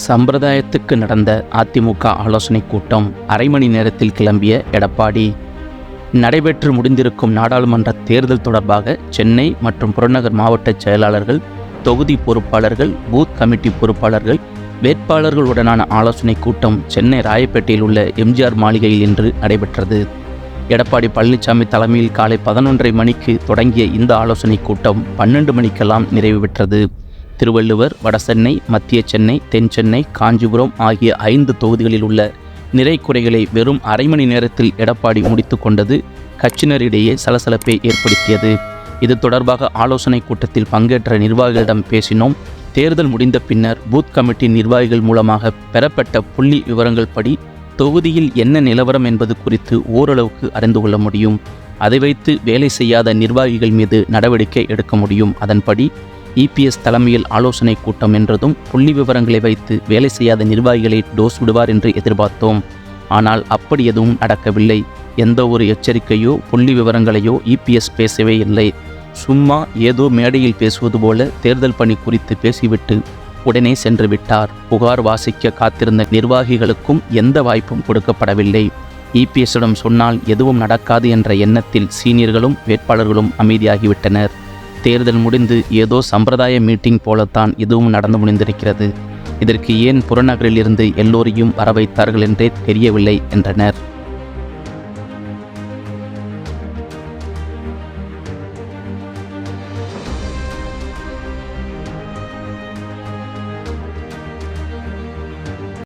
சம்பிரதாயத்துக்கு நடந்த அதிமுக ஆலோசனைக் கூட்டம் அரை மணி நேரத்தில் கிளம்பிய எடப்பாடி. நடைபெற்று முடிந்திருக்கும் நாடாளுமன்ற தேர்தல் தொடர்பாக சென்னை மற்றும் புறநகர் மாவட்ட செயலாளர்கள், தொகுதி பொறுப்பாளர்கள், பூத் கமிட்டி பொறுப்பாளர்கள், வேட்பாளர்களுடனான ஆலோசனைக் கூட்டம் சென்னை ராயப்பேட்டையில் உள்ள எம்ஜிஆர் மாளிகையில் இன்று நடைபெற்றது. எடப்பாடி பழனிசாமி தலைமையில் காலை 11:30 மணிக்கு தொடங்கிய இந்த ஆலோசனைக் கூட்டம் 12 மணிக்கெல்லாம் நிறைவு பெற்றது. திருவள்ளுவர், வடசென்னை, மத்திய சென்னை, தென் சென்னை, காஞ்சிபுரம் ஆகிய 5 தொகுதிகளில் உள்ள நிறை குறைகளை வெறும் அரை மணி நேரத்தில் எடப்பாடி முடித்து கொண்டது கட்சியினரிடையே சலசலப்பை ஏற்படுத்தியது. இது தொடர்பாக ஆலோசனைக் கூட்டத்தில் பங்கேற்ற நிர்வாகிகளிடம் பேசினோம். தேர்தல் முடிந்த பின்னர் பூத் கமிட்டி நிர்வாகிகள் மூலமாக பெறப்பட்ட புள்ளி விவரங்கள் படி தொகுதியில் என்ன நிலவரம் என்பது குறித்து ஓரளவுக்கு அறிந்து கொள்ள முடியும். அதை வைத்து வேலை செய்யாத நிர்வாகிகள் மீது நடவடிக்கை எடுக்க முடியும். அதன்படி EPS தலைமையில் ஆலோசனை கூட்டம் என்றதும் புள்ளி விவரங்களை வைத்து வேலை செய்யாத நிர்வாகிகளை டோஸ் விடுவார் என்று எதிர்பார்த்தோம். ஆனால் அப்படி எதுவும் நடக்கவில்லை. எந்த ஒரு எச்சரிக்கையோ புள்ளி விவரங்களையோ EPS பேசவே இல்லை. சும்மா ஏதோ மேடையில் பேசுவது போல தேர்தல் பணி குறித்து பேசிவிட்டு உடனே சென்று விட்டார். புகார் வாசிக்க காத்திருந்த நிர்வாகிகளுக்கும் எந்த வாய்ப்பும் கொடுக்கப்படவில்லை. EPSிடம் சொன்னால் எதுவும் நடக்காது என்ற எண்ணத்தில் சீனியர்களும் வேட்பாளர்களும் அமைதியாகிவிட்டனர். தேர்தல் முடிந்து ஏதோ சம்பிரதாய மீட்டிங் போலத்தான் இதுவும் நடந்து முடிந்திருக்கிறது. இதற்கு ஏன் புறநகரில் இருந்து எல்லோரையும் வர வைத்தார்கள் என்றே தெரியவில்லை என்றனர்.